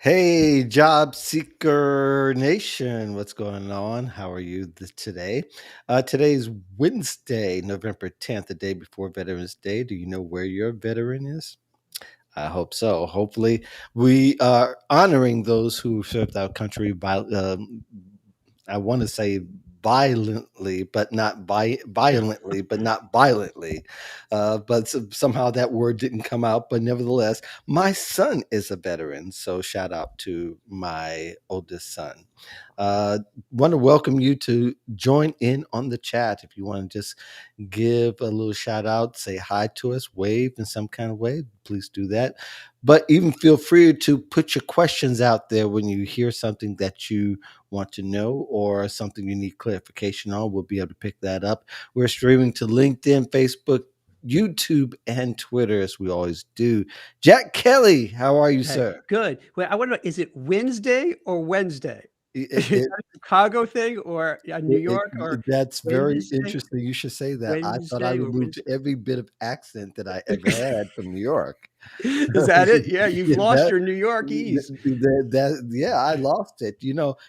Hey, job seeker nation, what's going on? How are you today? Today's Wednesday, November 10th, the day before Veterans Day. Do you know where your veteran is? I hope so. Hopefully, we are honoring those who served our country I want to say violently, but not violently. But somehow that word didn't come out. But nevertheless, my son is a veteran, so shout out to my oldest son. Uh, want to welcome you to join in on the chat. If you want to just give a little shout out, say hi to us, wave in some kind of way, please do that. But even feel free to put your questions out there when you hear something that you want to know or something you need clarification on. We'll be able to pick that up. We're streaming to LinkedIn, Facebook, YouTube, and Twitter as we always do. Jack Kelly, how are you, Okay, sir? good. Well, I want to know, is it Wednesday or Wednesday? It, Is it, that a Chicago thing or New York or that's very Wednesday? interesting. You should say that. I thought I Wednesday or removed Wednesday? every bit of accent that I ever had from New York. Is that it? Yeah, you've Yeah, lost your New Yorkese. yeah, I lost it.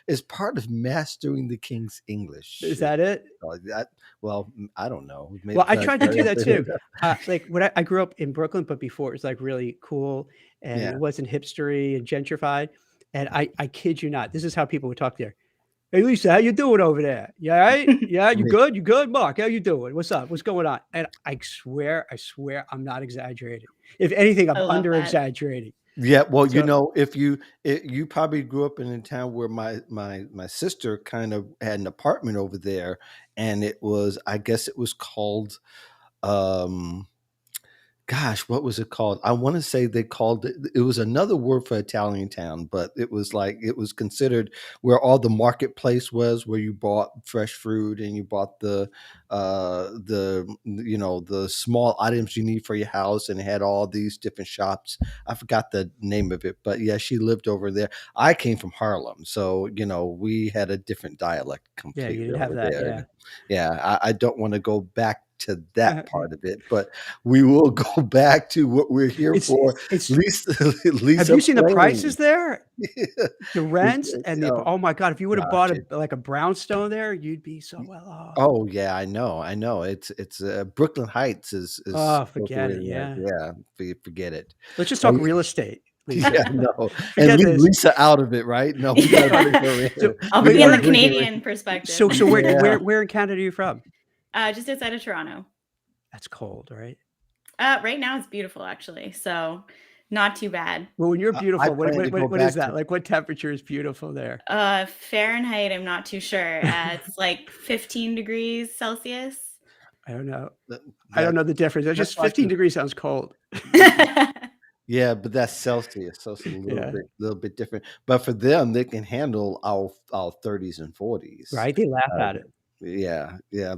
It's part of mastering the King's English. Is that it? I don't know. Maybe Well, I I tried to carry do on that to too. Like when I grew up in Brooklyn, but before it was like really cool and yeah. it wasn't hipstery and gentrified. And I kid you not, this is how people would talk there. Hey Lisa, how you doing over there? You all right? Yeah, I you mean, good? You good? Mark, how you doing? What's up? What's going on? And I swear I'm not exaggerating. If anything, I'm I love under that. exaggerating. yeah, well, So if you probably grew up in a town where my sister kind of had an apartment over there, and I guess it was called um gosh, what was it called? I want to say they called it was another word for Italian town, but it was considered where all the marketplace was, where you bought fresh fruit and you bought the small items you need for your house, and it had all these different shops. I forgot the name of it, but yeah, she lived over there. I came from Harlem, so we had a different dialect yeah, you completely didn't have over that. there. Yeah. Yeah, I don't want to go back to that part of it, but we will go back to what we're here It's for. it's Lisa, have Lisa you seen the prices Plain. there? The rents and the Oh oh my God, if you would have bought gosh, a brownstone there, you'd be so well off. oh yeah, I know. It's Brooklyn Heights is Oh, supposed to forget it. be like, Yeah. yeah, forget it. Let's just Uh, talk real estate, yeah, Lisa. no, and Forget leave this. Lisa out of it, right? No, we got to Yeah. bring her in. So I'll We bring got in to the where bring her Canadian perspective. so in. Yeah. where in Canada are you from? Just outside of Toronto. That's cold, right? Right now it's beautiful actually, so not too bad. Well, when you're I beautiful, plan to go what is back that? to. Like, what temperature is beautiful there? Fahrenheit, I'm not too sure. It's like 15 degrees Celsius. I don't know. That, I don't that know the difference. It's that's just like 15 degrees sounds cold. yeah, but that's Celsius, so it's a Yeah, little bit different. But for them, they can handle our 30s and 40s. right? They laugh Uh, at it. yeah, yeah.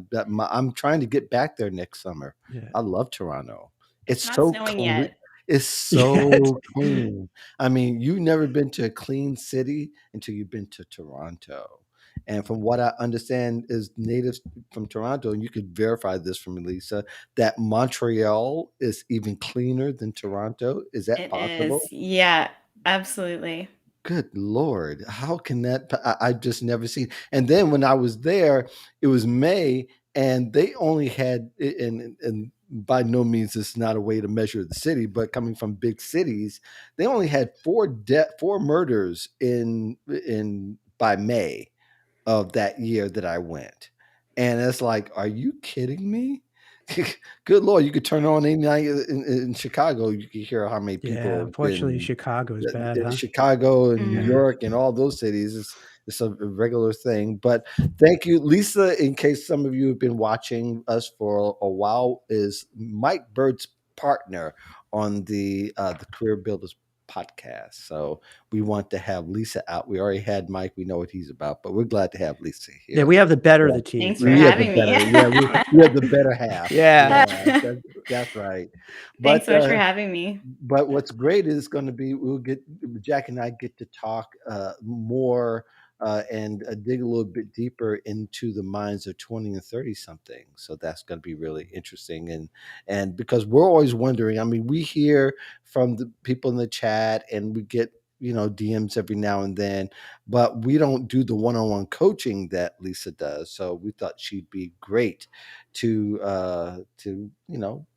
I'm trying to get back there next summer. Yeah. I love Toronto. It's It's not so snowing clean. yet. It's Yeah. so clean. I mean, you've never been to a clean city until you've been to Toronto. And from what I understand is natives from Toronto, and you could verify this for me, Lisa, that Montreal is even cleaner than Toronto. Is that It is. possible? Yeah, absolutely. Good Lord. How can that I just never seen. And then when I was there, it was May and they only had and by no means it's not a way to measure the city, but coming from big cities, they only had four murders in by May of that year that I went. And it's like, are you kidding me? Good Lord, you could turn on any night in Chicago, you could hear how many Yeah, people have unfortunately, been Chicago is bad, huh? Chicago and New Yeah. Mhm. York and all those cities. It's a regular thing. But thank you, Lisa. In case some of you have been watching us for a while, is Mike Bird's partner on the Career Builders podcast. So we want to have Lisa out. We already had Mike. We know what he's about, but we're glad to have Lisa Yeah, here. we have the better of Yeah. the team, Thanks for We right? have the having me. better, yeah, we have the better half. Yeah. Yeah, that's right. Thanks But so much for having me. what's great is going to be we'll get Jack and I get to talk more and dig a little bit deeper into the minds of 20 and 30 something. So that's going to be really interesting and because we're always wondering. I mean, we hear from the people in the chat and we get DMs every now and then, but we don't do the one-on-one coaching that Lisa does. So we thought she'd be great to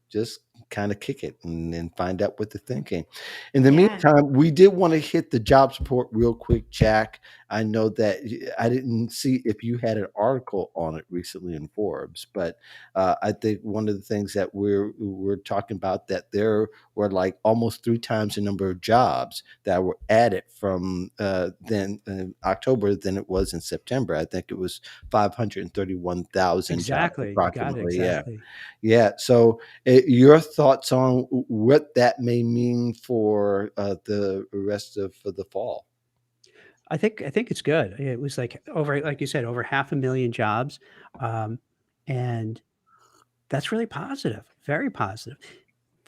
just kind of kick it and find out what they're thinking. In the Yeah. meantime, we did want to hit the job support real quick, Jack. I know that I didn't see if you had an article on it recently in Forbes, but I think one of the things that we're talking about, that there were like almost 3 times the number of jobs that were added from then in October than it was in September. I think it was 531,000 jobs Exactly. You got it approximately. Yeah, exactly. yeah. So, your thoughts on what that may mean for the rest of for the fall? I think it's good. It was like over, like you said, over 500,000 jobs, um, and that's really positive, very positive.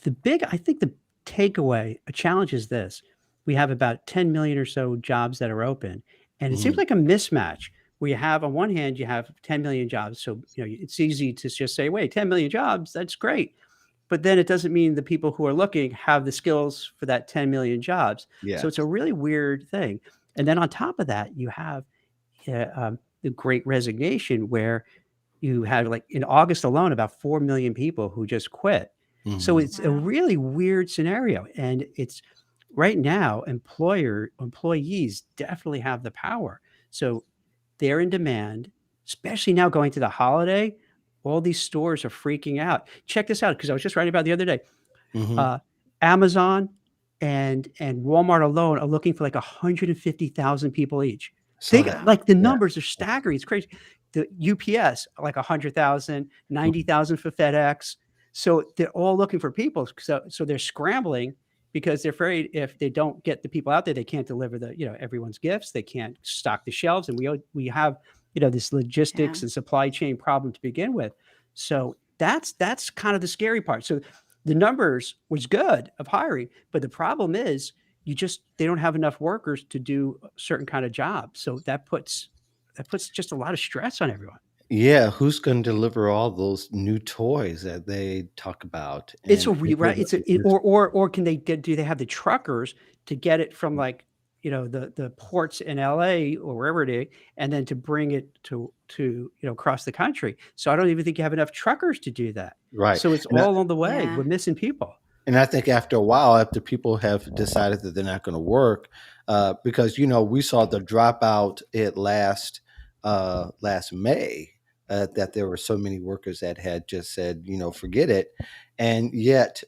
I think the takeaway, a challenge is this: we have about 10 million or so jobs that are open, and it seems Mhm. like a mismatch. Where you have, on one hand, you have 10 million jobs, so it's easy to just say, "Wait, 10 million jobs, that's great." But then it doesn't mean the people who are looking have the skills for that 10 million jobs. So it's a Yes. really weird thing. And then on top of that, you have the great resignation, where you had, like, in August alone, about 4 million people who just quit. So Mhm. it's a Wow. really weird scenario. And it's right now, employees definitely have the power. So they're in demand, especially now going to the holiday. All these stores are freaking out. Check this out, because I was just writing about it the other day. Mhm. Uh, Amazon and Walmart alone are looking for like 150,000 people each. Saw Think, that. Wow. like, the Yeah. numbers are staggering. It's crazy. The UPS, like 100,000, 90,000 for FedEx. So they're all looking for people. So they're scrambling because they're afraid if they don't get the people out there, they can't deliver everyone's gifts. They can't stock the shelves, and we have this Yeah. logistics and supply chain problem to begin with. So that's kind of the scary part. So the numbers was good of hiring, but the problem is they don't have enough workers to do a certain kind of job. So that puts just a lot of stress on everyone. Yeah, who's gonna deliver all those new toys that they talk about It's a and re right, deliver it's a it or can they get do they have the truckers to get it from, like, the ports in LA or wherever it is, and then to bring it to across the country. So I don't even think you have enough truckers to do that. right, So it's and all on the way. Yeah. We're missing people. I think after a while, after people have decided that they're not gonna work, because, we saw the dropout at last May, that there were so many workers that had just said, "Forget it," and yet,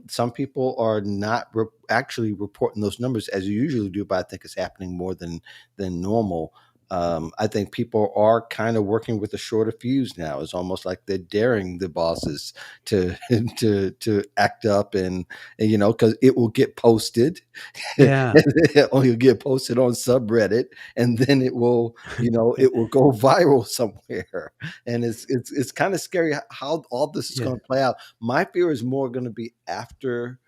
some people are not actually reporting those numbers as you usually do, but I think it's happening more than normal. I think people are kind of working with a shorter fuse now. It's almost like they're daring the bosses to to act up, and because it will get posted. Yeah. It'll get posted on subreddit, and then it will go viral somewhere, and it's kind of scary how all this is Yeah. going to play out. My fear is more going to be after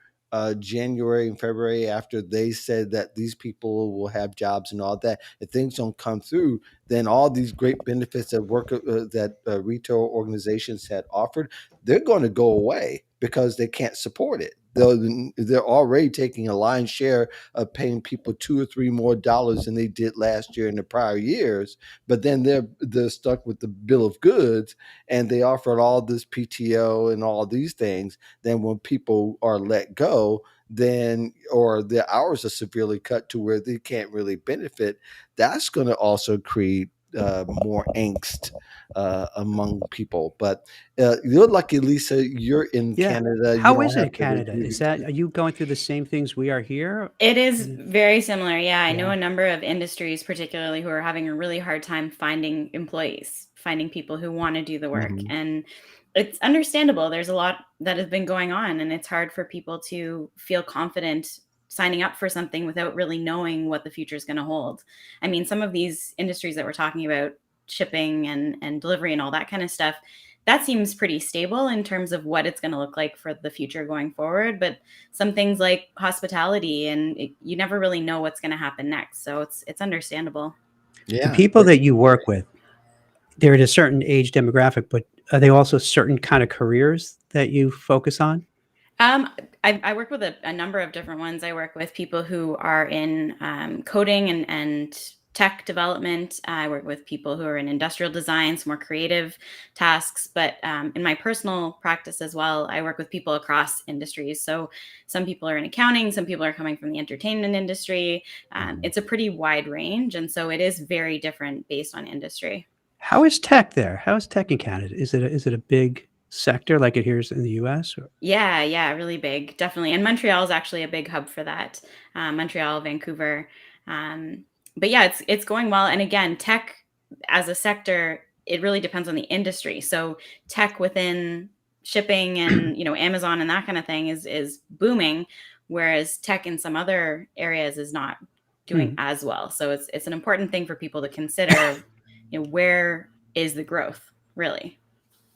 January and February, after they said that these people will have jobs and all that. If things don't come through, then all these great benefits that retail organizations had offered, they're going to go away because they can't support it. They're already taking a lion's share of paying people $2 or $3 more than they did last year and the prior years. But then they're stuck with the bill of goods, and they offered all this PTO and all these things. Then when people are let go, then or their hours are severely cut to where they can't really benefit, that's going to also create more angst among people. But you're lucky, Lisa. You're in Yeah. Canada. You How don't is it have in to. Canada? Are you going through the same things we are here? It is Mhm. very similar. Yeah, I know Yeah. a number of industries, particularly, who are having a really hard time finding employees, finding people who want to do the work. Mhm. And it's understandable. There's a lot that has been going on, and it's hard for people to feel confident signing up for something without really knowing what the future is going to hold. I mean, some of these industries that we're talking about, shipping and delivery and all that kind of stuff, that seems pretty stable in terms of what it's going to look like for the future going forward. But some things like hospitality, and you never really know what's going to happen next, so it's understandable. The Yeah. people that you work with, they're at a certain age demographic, but are they also certain kind of careers that you focus on? um I work with a number of different ones. I work with people who are in coding and tech development. I work with people who are in industrial design, some more creative tasks. But in my personal practice as well, I work with people across industries. So some people are in accounting, some people are coming from the entertainment industry. Mhm. It's a pretty wide range. And so it is very different based on industry. How is tech there? How is tech in Canada? Is it a big sector like it here is in the US? Or? Yeah, really big, definitely. And Montreal is actually a big hub for that. Montreal, Vancouver. Um, but yeah, it's going well. And again, tech as a sector, it really depends on the industry. So tech within shipping and Amazon and that kind of thing is booming, whereas tech in some other areas is not doing Hmm. as well. So it's an important thing for people to consider of, where is the growth really?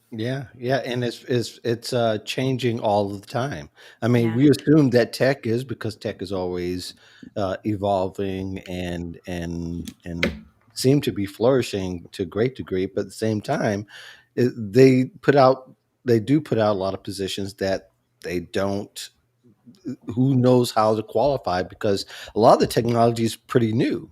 Yeah, yeah, and it's changing all the time. I mean, Yeah. we assume that tech is because tech is always evolving and seem to be flourishing to a great degree, but at the same time, they do put out a lot of positions that they don't who knows how to qualify because a lot of the technology is pretty new.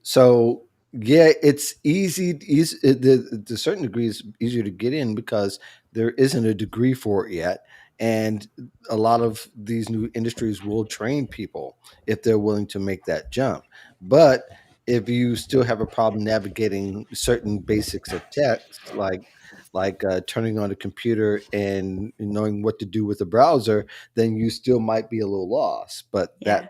So yeah, it's easy to a certain degree it's easier to get in because there isn't a degree for it yet. And a lot of these new industries will train people if they're willing to make that jump. But if you still have a problem navigating certain basics of text, like turning on a computer and knowing what to do with a browser, then you still might be a little lost. But Yeah.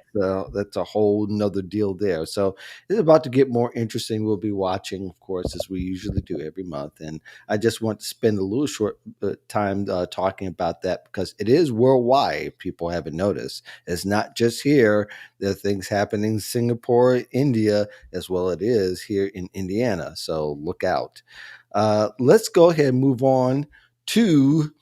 that's a whole nother deal there. So it's about to get more interesting. We'll be watching, of course, as we usually do every month. And I just want to spend a little short time talking about that because it is worldwide. If people haven't noticed, it's not just here. There are things happening in Singapore, India, as well. It is here in Indiana. So look out. Let's go ahead and move on to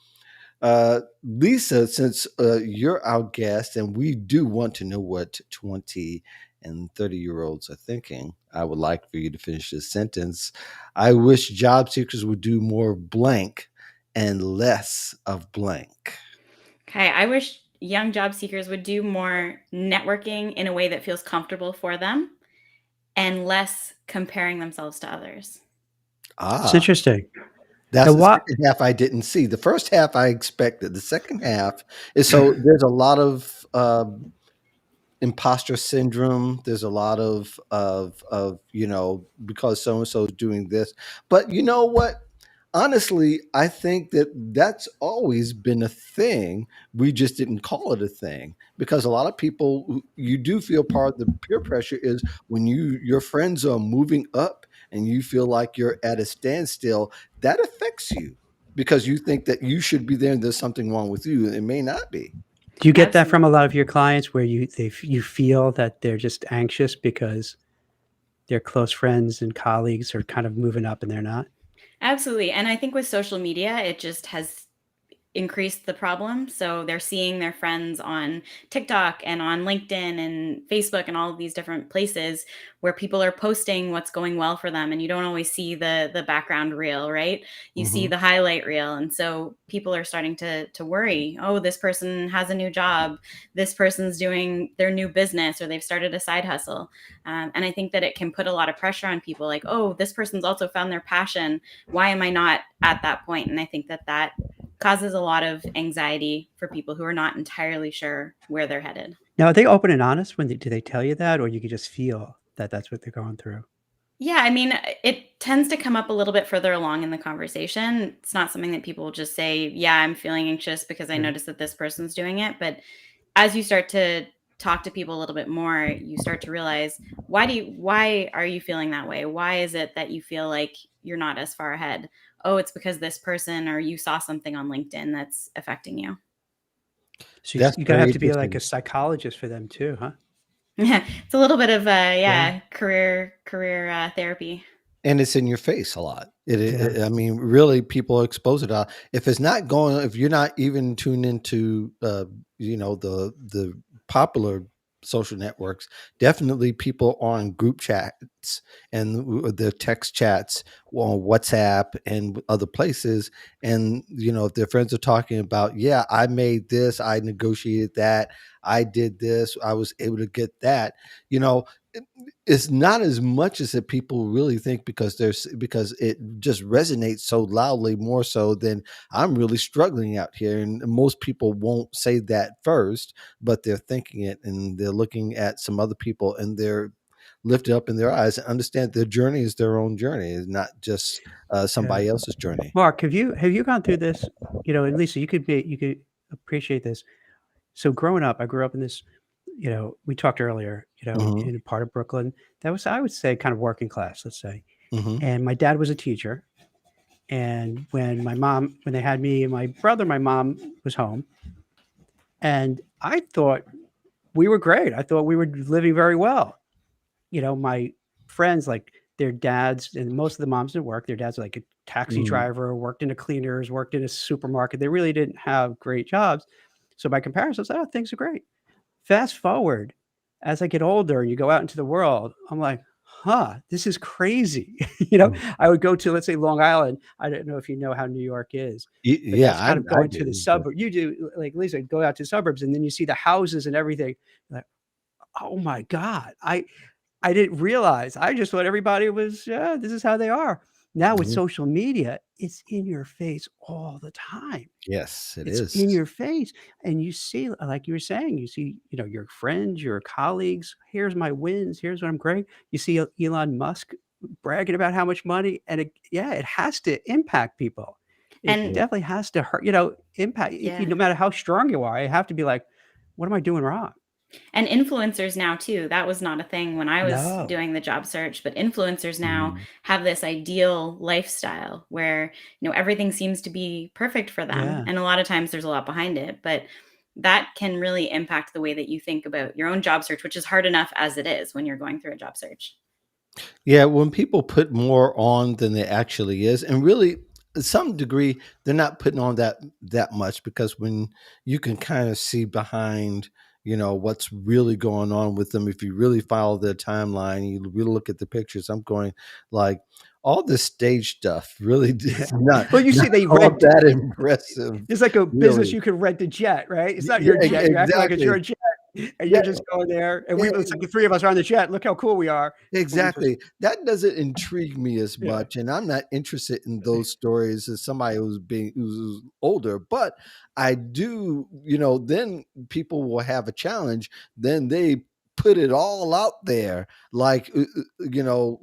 Lisa, since you're our guest and we do want to know what 20 and 30-year-olds are thinking, I would like for you to finish this sentence. I wish job seekers would do more of blank and less of blank. Okay, I wish young job seekers would do more networking in a way that feels comfortable for them and less comparing themselves to others. It's Ah, interesting. that's Now, the what? second half I didn't see. The first half I expected. The second half is so there's a lot of imposter syndrome. There's a lot of because so and so is doing this. But you know what? Honestly, I think that that's always been a thing. We just didn't call it a thing because a lot of people you do feel part of the peer pressure is when your friends are moving up and you feel like you're at a standstill, that affects you because you think that you should be there and there's something wrong with you. It may not be. Do you get that from a lot Absolutely. of your clients where you feel that they're just anxious because their close friends and colleagues are kind of moving up and they're not? Absolutely. And I think with social media, it just has increased the problem. So they're seeing their friends on TikTok and on LinkedIn and Facebook and all of these different places where people are posting what's going well for them, and you don't always see the background reel, right? You see Hmm. the highlight reel, and so people are starting to worry. Oh, this person has a new job. This person's doing their new business, or they've started a side hustle. And I think that it can put a lot of pressure on people. Like, oh, this person's also found their passion. Why am I not at that point? And I think that causes a lot of anxiety for people who are not entirely sure where they're headed. Now, are they open and honest when do they tell you that, or you can just feel that that's what they're going through? Yeah, I mean, it tends to come up a little bit further along in the conversation. It's not something that people will just say, "Yeah, I'm feeling anxious because I Right. noticed that this person's doing it." But as you start to talk to people a little bit more, you start to realize why are you feeling that way? Why is it that you feel like you're not as far ahead? Oh, it's because this person or you saw something on LinkedIn that's affecting you. So That's you gotta very have to be like a interesting. psychologist for them too, huh? Yeah, it's a little bit of Yeah. career therapy. And it's in your face a lot. Yeah. I mean, really, people expose it. If it's not going, if you're not even tuned into, the popular social networks. Definitely people on group chats and the text chats on WhatsApp and other places. And, if their friends are talking about, yeah, I made this, I negotiated that, I did this, I was able to get that, you know, it- it's not as much as that people really think, because it just resonates so loudly, more so than I'm really struggling out here. And most people won't say that first, but they're thinking it, and they're looking at some other people, and they're lifted up in their eyes and understand their journey is their own journey. It's not just Yeah. somebody else's journey. Mark, have you gone through this? And Lisa, you could appreciate this. So growing up, I grew up in this, we talked earlier, Hmm. in a part of Brooklyn that was, I would say, kind of working class, let's say. Hmm. And my dad was a teacher. And when they had me and my brother, my mom was home. And I thought we were great. I thought we were living very well. My friends, like their dads, and most of the moms didn't work. Their dads were like a taxi Hmm. driver, worked in a cleaners, worked in a supermarket. They really didn't have great jobs. So by comparison, I was like, oh, things are great. Fast forward, as I get older and you go out into the world, I'm like, huh, this is crazy. I would go to, let's say, Long Island. I don't know if you know how New York is, but Yeah, that's kind of I going to the do. But suburb. You do, like Lisa, go out to suburbs and then you see the houses and everything. Like, oh my God. I didn't realize. I just thought everybody was, yeah, this is how they are. Now with mhm, social media, it's in your face all the time. yes, it It's is. in your face, and you see, like you were saying, you see, your friends, your colleagues, "Here's my wins, here's what I'm great." You see Elon Musk bragging about how much money, and it has to impact people. It And Yeah. definitely has to hurt, impact yeah. no matter how strong you are, you have to be like, "What am I doing wrong?" And influencers now too, that was not a thing when I was No. doing the job search, but influencers now Mhm. have this ideal lifestyle where, everything seems to be perfect for them. Yeah. And a lot of times there's a lot behind it, but that can really impact the way that you think about your own job search, which is hard enough as it is when you're going through a job search. Yeah, when people put more on than there actually is, and really, to some degree, they're not putting on that much, because when you can kind of see behind, what's really going on with them, if you really follow their timeline, you really look at the pictures. I'm going like, all this stage stuff really Yeah. is not Well, you not see, they all rent that impressive, it's like a business really. you could rent a jet, right? It's not Yeah, your jet. You're acting like it's exactly. your jet, and Yeah, you're just going there, and yeah, it's like the 3 of us are on the jet. Look how cool we are, and we just exactly. That doesn't intrigue me as yeah. much, and I'm not interested in those stories as somebody who's older. But I do, then people will have a challenge. Then they put it all out there, like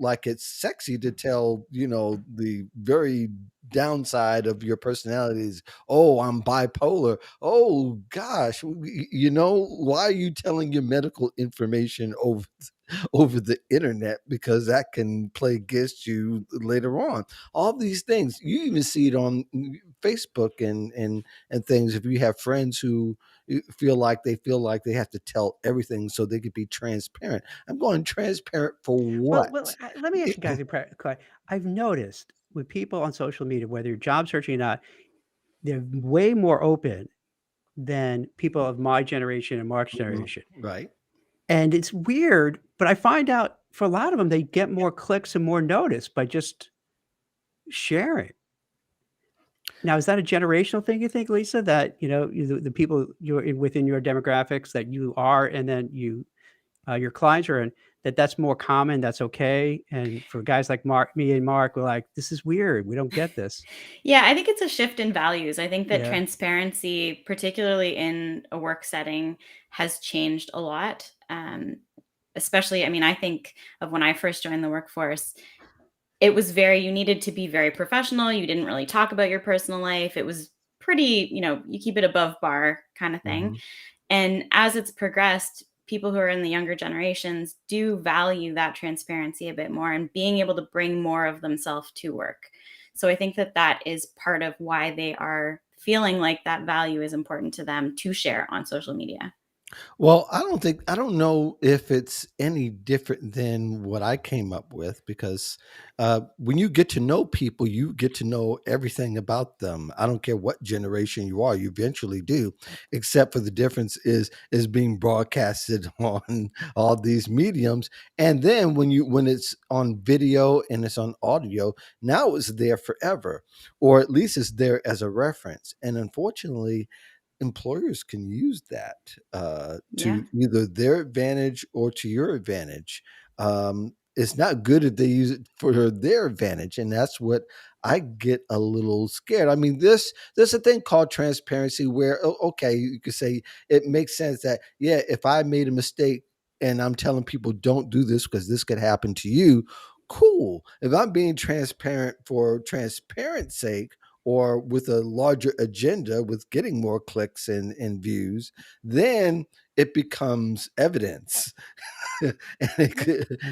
like it's sexy to tell, the very downside of your personalities. Oh, I'm bipolar. Oh gosh, why are you telling your medical information over the internet, because that can play against you later on. All these things you even see it on Facebook and things. If you have friends who feel like they have to tell everything so they could be transparent. I'm going transparent for Well, what? let me ask you guys I've noticed with people on social media, whether you're job searching or not, they're way more open than people of my generation and Mark's Mhm. generation, Right. and it's weird, but I find out for a lot of them, they get more clicks and more notice by just sharing. Now, is that a generational thing, you think, Lisa, that, the people within your demographics that you are and then your clients are in, that's more common, that's okay, and for guys like me and Mark, we're like, "This is weird, we don't get this." Yeah, I think it's a shift in values. I think that Yeah. transparency, particularly in a work setting, has changed a lot. Especially, I mean, I think of when I first joined the workforce, it was you needed to be very professional. You didn't really talk about your personal life. It was pretty, you keep it above bar kind of thing. Mhm. And as it's progressed, people who are in the younger generations do value that transparency a bit more and being able to bring more of themselves to work. So I think that that is part of why they are feeling like that value is important to them to share on social media. Well, I don't know if it's any different than what I came up with because when you get to know people, you get to know everything about them. I don't care what generation you are, you eventually do, except for the difference is being broadcasted on all these mediums. And then when it's on video and it's on audio, now it's there forever, or at least it's there as a reference. And unfortunately, employers can use that Yeah. to either their advantage or to your advantage. It's not good if they use it for their advantage, and that's what I get a little scared. I mean, there's a thing called transparency where okay, you could say it makes sense that yeah, if I made a mistake and I'm telling people don't do this because this could happen to you, cool. If I'm being transparent for transparent sake or with a larger agenda with getting more clicks and views, then it becomes evidence. And Yeah.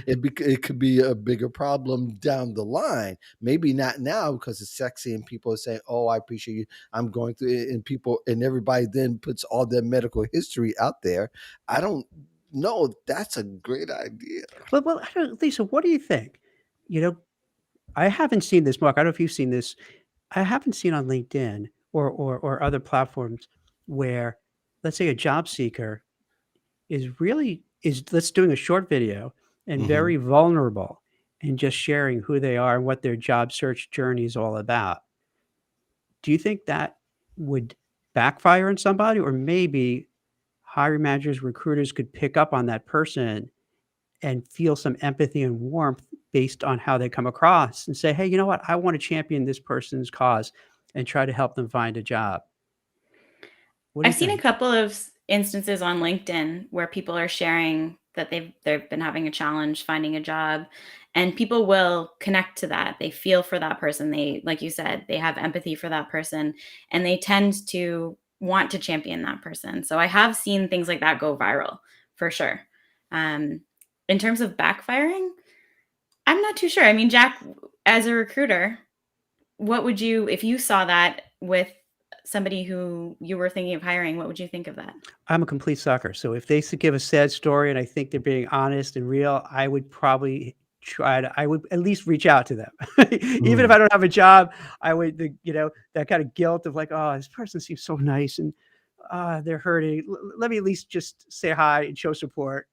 it could be a bigger problem down the line. Maybe not now because it's sexy and people are saying, "Oh, I appreciate you. I'm going through it," and people and everybody then puts all their medical history out there. I don't know. That's a great idea. Well, I don't, Lisa, what do you think? You know, I haven't seen this, Mark. I don't know if you've seen this. I haven't seen on LinkedIn or other platforms where, let's say, a job seeker is let's doing a short video and Hmm. very vulnerable and just sharing who they are and what their job search journey is all about. Do you think that would backfire on somebody, or maybe hiring managers, recruiters could pick up on that person and feel some empathy and warmth based on how they come across and say, "Hey, you know what? I want to champion this person's cause and try to help them find a job." What do you I've seen a think? couple of instances on LinkedIn where people are sharing that they've been having a challenge finding a job, and people will connect to that. They feel for that person. They, like you said, they have empathy for that person, and they tend to want to champion that person. So I have seen things like that go viral for sure. Um, in terms of backfiring, I'm not too sure. I mean, Jack, as a recruiter, what would you, if you saw that with somebody who you were thinking of hiring, what would you think of that? I'm a complete sucker. So if they give a sad story and I think they're being honest and real, I would probably I would at least reach out to them. Even if Mm. I don't have a job, I would, that kind of guilt of like, oh, this person seems so nice and they're hurting. Let me at least just say hi and show support.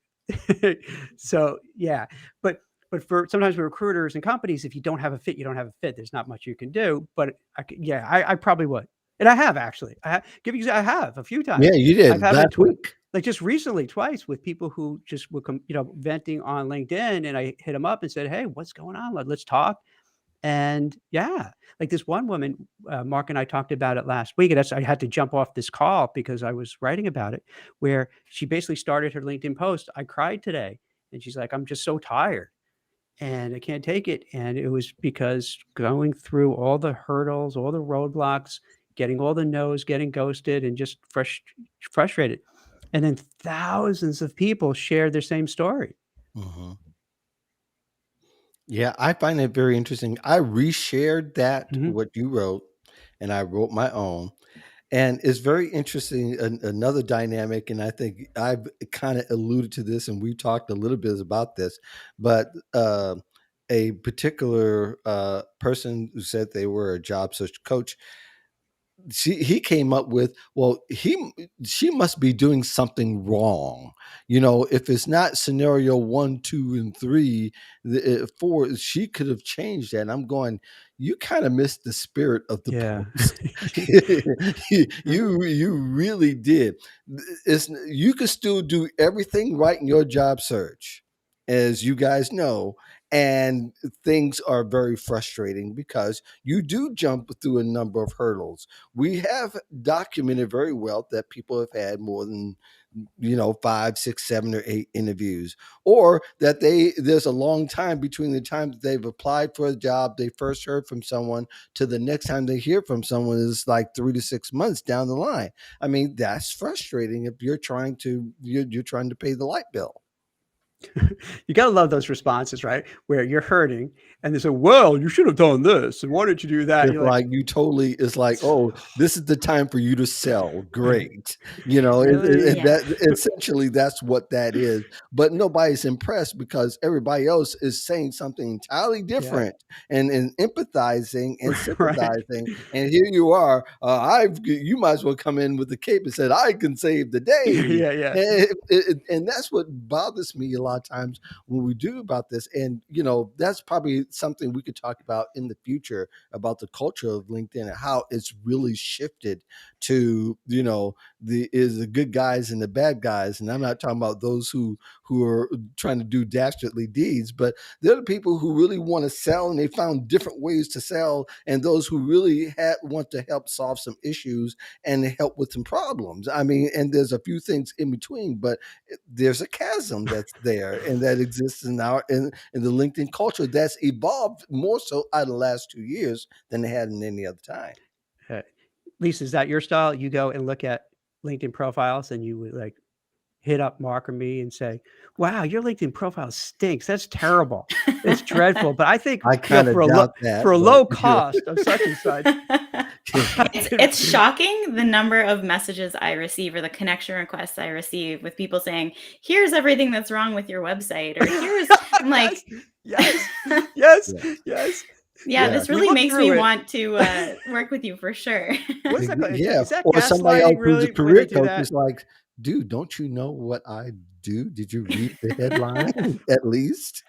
So yeah, but for sometimes with recruiters and companies, if you don't have a fit, you don't have a fit. There's not much you can do. But yeah, I probably would, and I have actually. I have a few Yeah, times. you I've did had last week. like just recently twice with people who just were venting on LinkedIn, and I hit them up and said, "Hey, what's going on? Let's talk." And yeah, like this one woman, Mark and I talked about it last week, and I had to jump off this call because I was writing about it, where she basically started her LinkedIn post. I cried today, and she's like, "I'm just so tired and I can't take it." And it was because going through all the hurdles, all the roadblocks, getting all the no's, getting ghosted, and just frustrated. And then thousands of people shared their same story. Mhm. Yeah, I find it very interesting. I reshared that Mhm. what you wrote, and I wrote my own. And it's very interesting. Another dynamic, and I think I've kind of alluded to this, and we talked a little bit about this, but a particular person who said they were a job search coach, he came up with, well, she must be doing something wrong. You know, if it's not scenario 1, 2, and 3, four, she could have changed that. And I'm going, you kind of missed the spirit of the Yeah. post. You really did. It's, you can still do everything right in your job search, as you guys know, and things are very frustrating because you do jump through a number of hurdles. We have documented very well that people have had more than 5, 6, 7, or 8 interviews, or that there's a long time between the time that they've applied for a job, they first heard from someone, to the next time they hear from someone is like 3 to 6 months down the line. I mean, that's frustrating if you're trying to pay the light bill. You gotta love those responses, right? Where you're hurting and they say, "Well, you should have done this, and why did you do that?" It's You're like, like you totally it's like, "Oh, this is the time for you to sell. Great." And "Really?" Yeah. that essentially that's what that is. But nobody's impressed because everybody else is saying something entirely Yeah. different and empathizing and Right. sympathizing. And here you are, you might as well come in with the cape and said, "I can save the day." Yeah, yeah. And that's what bothers me a lot of times when we do about this. And that's probably something we could talk about in the future about the culture of LinkedIn and how it's really shifted to the good guys and the bad guys. And I'm not talking about those who are trying to do dastardly deeds, but they're the people who really want to sell, and they found different ways to sell, and those who really want to help solve some issues and help with some problems. I mean, and there's a few things in between, but there's a chasm that's there and that exists in the LinkedIn culture that's evolved more so out of the last 2 years than they had in any other time. Uh, Lisa, is that your style? You go and look at LinkedIn profiles and you would like hit up Mark or me and say, "Wow, your LinkedIn profile stinks. That's terrible. It's dreadful. But I think, I kind of doubt for that, a but low cost of such and such, I could It's shocking the number of messages I receive or the connection requests I receive with people saying, "Here's everything that's wrong with your website," or "Here's," I'm Yes, like, yes, yes, yeah, yes. "Yeah, yeah. this You really look makes me through it. want to work with you for sure." What's that called? Yeah, Is that or somebody else gaslighting who's a really when they career do coach that? is like, "Dude, don't you know what I do? Did you read the headline at least?"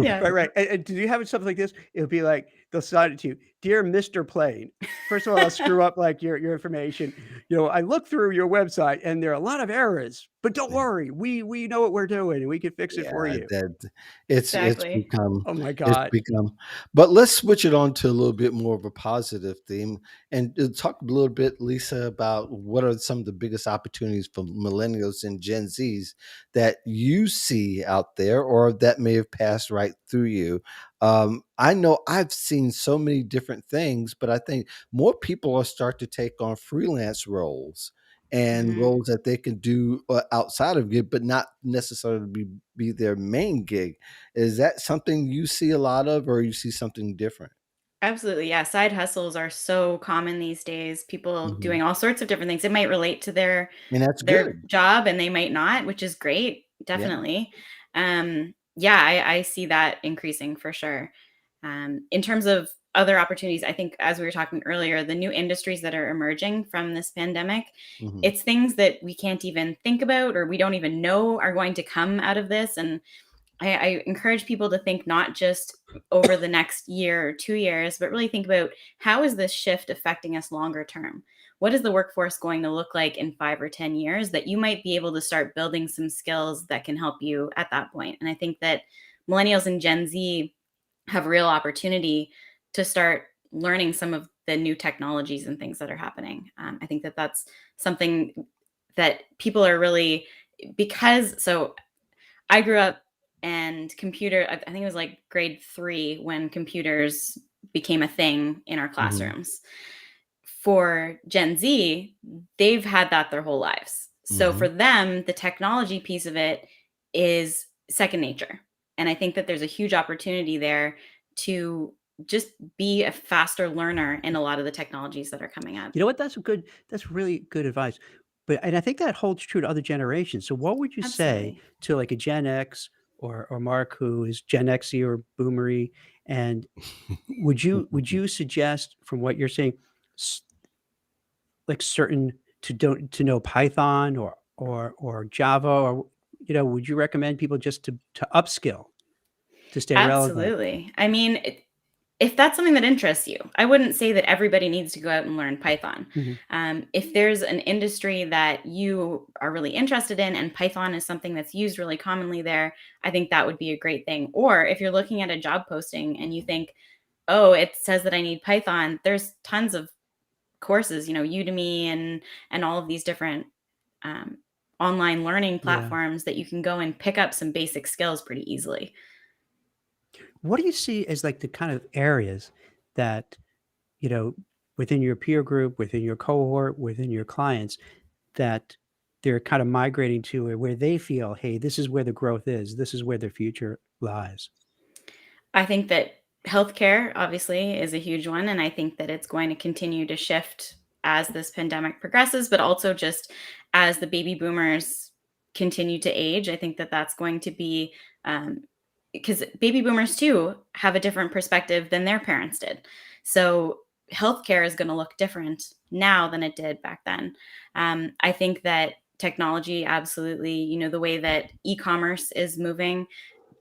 Yeah. Right, right. And do you have something like this? It'll be like they'll sign it to you, "Dear Mr. Plane." First of all, I'll screw up like your information. I looked through your website and there are a lot of errors, but don't worry, we know what we're doing and we can fix it for Yeah, you. that it's Exactly. become Oh my it's God. become but let's switch it on to a little bit more of a positive theme and talk a little bit, Lisa, about what are some of the biggest opportunities for millennials and Gen Zs that you see out there or that may have passed right through you. I know I've seen so many different things, but I think more people are starting to take on freelance roles and Mhm. roles that they can do outside of gig, but not necessarily be their main gig. Is that something you see a lot of, or you see something different? Absolutely. Yeah. Side hustles are so common these days. People Mhm. doing all sorts of different things. It might relate to their And that's their good. job and they might not, which is great. Yeah. Definitely. Yeah, I see that increasing for sure. In terms of other opportunities, I think as we were talking earlier, the new industries that are emerging from this pandemic, Mhm. it's things that we can't even think about or we don't even know are going to come out of this. And I encourage people to think not just over the next year or 2 years, but really think about how is this shift affecting us longer term? What is the workforce going to look like in 5 or 10 years that you might be able to start building some skills that can help you at that point? And I think that millennials and Gen Z have real opportunity to start learning some of the new technologies and things that are happening. I think that that's something that people are really because so I grew up and I think it was like grade 3 when computers became a thing in our Mhm. classrooms. For Gen Z, they've had that their whole lives. So for Mhm. them, the technology piece of it is second nature. And I think that there's a huge opportunity there to just be a faster learner in a lot of the technologies that are coming up. You know what? That's really good advice. And I think that holds true to other generations. So what would you say Absolutely. to like a Gen X or Mark who is Gen Xy or boomery? And would you suggest from what you're saying, s- like certain to know Python or Java or would you recommend people just to upskill to stay relevant? Absolutely. I mean, if that's something that interests you, I wouldn't say that everybody needs to go out and learn Python. Mhm. If there's an industry that you are really interested in and Python is something that's used really commonly there, I think that would be a great thing. Or if you're looking at a job posting and you think, oh, it says that I need Python, there's tons of courses, Udemy and all of these different um, online learning Yeah. platforms that you can go and pick up some basic skills pretty easily. What do you see as like the kind of areas that, you know, within your peer group, within your cohort, within your clients that they're kind of migrating to where they feel, hey, this is where the growth is. This is where the future lies. I think that healthcare obviously is a huge one, and I think that it's going to continue to shift as this pandemic progresses, but also just as the baby boomers continue to age. I think that that's going to be because baby boomers too have a different perspective than their parents did. So healthcare is going to look different now than it did back then. I think that technology, absolutely, the way that e-commerce is moving,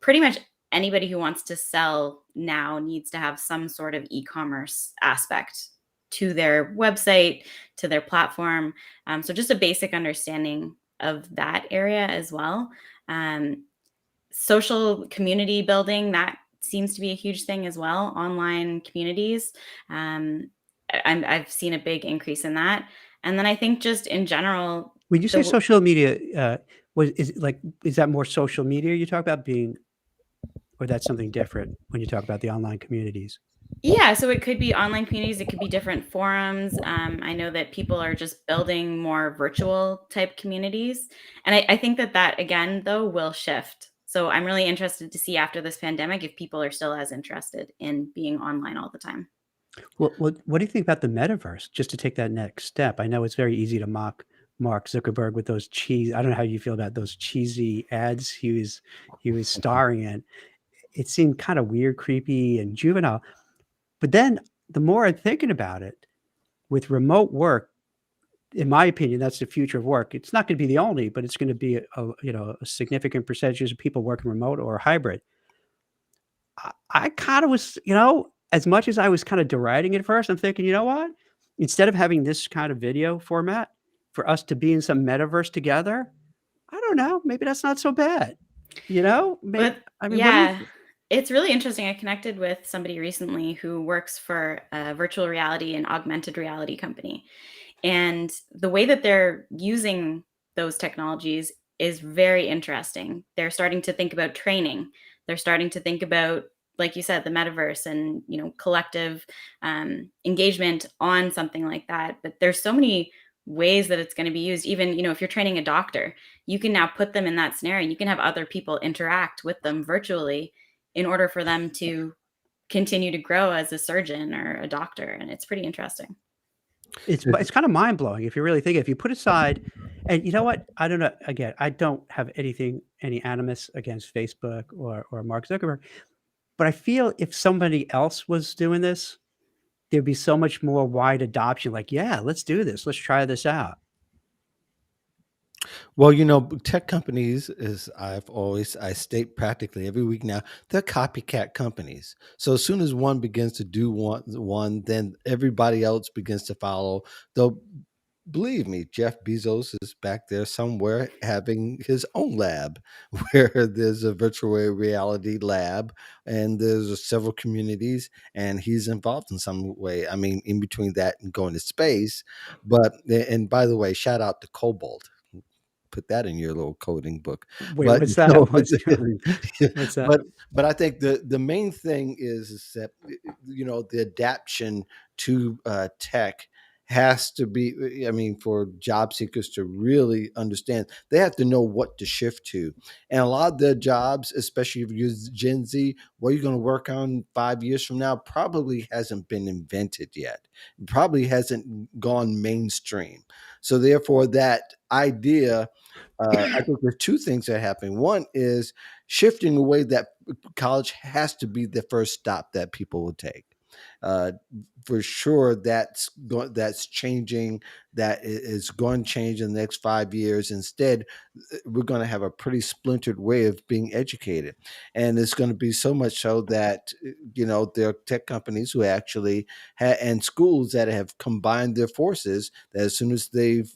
pretty much anybody who wants to sell now needs to have some sort of e-commerce aspect to their website, to their platform. So just a basic understanding of that area as well. Um, Social community building, that seems to be a huge thing as well. Online communities. Um, I've seen a big increase in that. And then I think just in general, When you say the social media, is that more social media you talk about being, or that's something different when you talk about the online communities? Yeah, so it could be online communities, it could be different forums. I know that people are just building more virtual type communities. And I think that that, again, though, will shift. So I'm really interested to see after this pandemic if people are still as interested in being online all the time. Well, what do you think about the metaverse? Just to take that next step, I know it's very easy to mock Mark Zuckerberg with those cheese. I don't know how you feel about those cheesy ads he was starring in. It seemed kind of weird, creepy, and juvenile. But then the more I'm thinking about it, with remote work, in my opinion, that's the future of work. It's not going to be the only, but it's going to be a significant percentage of people working remote or hybrid. I kind of was, as much as I was kind of deriding it at first, I'm thinking, you know what? Instead of having this kind of video format for us to be in some metaverse together, I don't know. Maybe that's not so bad. But I mean, what do you? yeah, it's really interesting. I connected with somebody recently who works for a virtual reality and augmented reality company. And the way that they're using those technologies is very interesting. They're starting to think about training. They're starting to think about, like you said, the metaverse and collective engagement on something like that. But there's so many ways that it's going to be used. Even if you're training a doctor, you can now put them in that scenario. And you can have other people interact with them virtually in order for them to continue to grow as a surgeon or a doctor. And it's pretty interesting. It's kind of mind blowing if you really think. If you put aside, and you know what? I don't know. Again, I don't have any animus against Facebook or Mark Zuckerberg, but I feel if somebody else was doing this, there'd be so much more wide adoption. Like, yeah, let's do this. Let's try this out. Well, tech companies, as I state practically every week now, they're copycat companies. So as soon as one begins to do one, then everybody else begins to follow. Though, believe me, Jeff Bezos is back there somewhere having his own lab where there's a virtual reality lab and there's several communities and he's involved in some way. I mean, in between that and going to space. And by the way, shout out to Cobalt, put that in your little coding book. Wait, But what's that? What's that? but I think the main thing is that the adaptation to tech has to be. I mean, for job seekers to really understand, they have to know what to shift to. And a lot of their jobs, especially if you're Gen Z, what you're going to work on 5 years from now probably hasn't been invented yet. Probably hasn't gone mainstream. So therefore, that idea, I think there's two things that are happening. One is shifting away that college has to be the first stop that people will take. Uh, for sure, that's changing. That is going to change in the next 5 years. Instead, we're going to have a pretty splintered way of being educated, and it's going to be so much so that there are tech companies who actually and schools that have combined their forces. That as soon as they've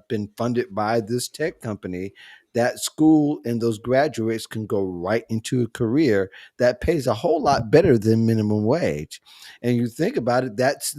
been funded by this tech company, that school and those graduates can go right into a career that pays a whole lot better than minimum wage. And you think about it, that's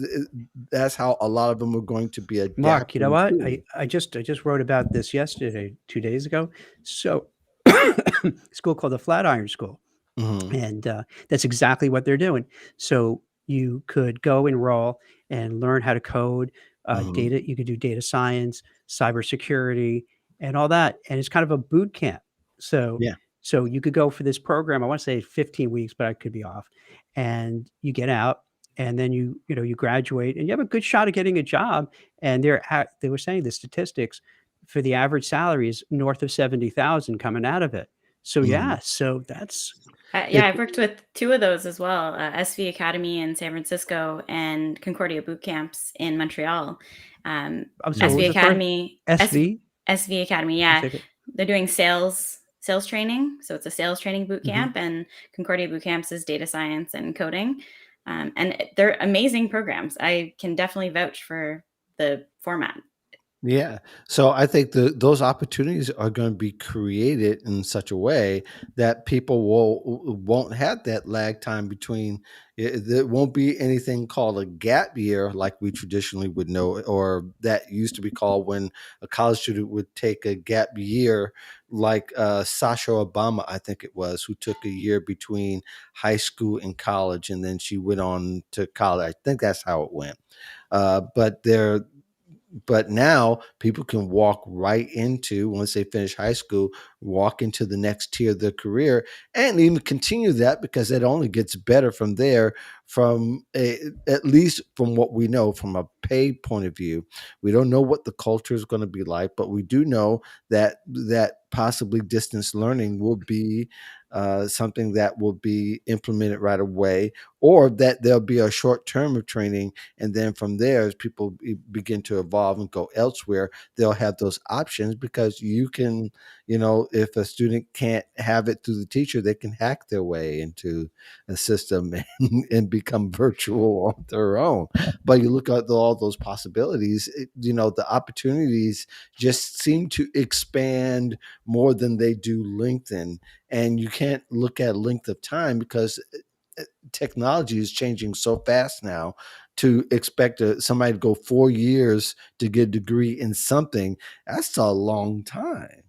how a lot of them are going to be Mark, you know adapting what? to. I just wrote about this yesterday, 2 days ago. So, a school called the Flatiron School, Mhm, and that's exactly what they're doing. So you could go enroll and learn how to code mhm. data. You could do data science, cybersecurity, and all that, and it's kind of a boot camp. So Yeah. so you could go for this program, I wanna say 15 weeks, but I could be off, and you get out, and then you graduate, and you have a good shot at getting a job, and they were saying the statistics for the average salary is north of 70,000 coming out of it. So, Mhm. yeah, so that's Yeah, It I've worked with two of those as well, SV Academy in San Francisco and Concordia boot camps in Montreal. Um, I'm sorry, what SV was the first? Academy, SV? SV Academy, You yeah, say that? they're doing sales training, so it's a sales training boot Mhm. camp, and Concordia boot camps is data science and coding, they're amazing programs. I can definitely vouch for the format. Yeah. So I think those opportunities are going to be created in such a way that people won't have that lag time between. There won't be anything called a gap year like we traditionally would know, or that used to be called when a college student would take a gap year, like Sasha Obama, I think it was, who took a year between high school and college, and then she went on to college. I think that's how it went. But there but now people can walk right into, once they finish high school, walk into the next tier of their career and even continue that, because it only gets better from there. At least from what we know from a pay point of view, we don't know what the culture is going to be like, but we do know that possibly distance learning will be something that will be implemented right away, or that there'll be a short term of training, and then from there, as people begin to evolve and go elsewhere, they'll have those options, because you can, if a student can't have it through the teacher, they can hack their way into a system and become virtual on their own. But you look at all those possibilities, the opportunities just seem to expand more than they do lengthen. And you can't look at length of time, because technology is changing so fast now. To expect somebody to go 4 years to get a degree in something, that's a long time.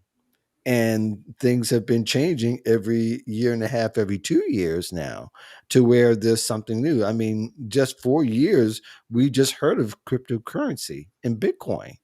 And things have been changing every year and a half, every 2 years now, to where there's something new. I mean, just 4 years, we just heard of cryptocurrency and Bitcoin.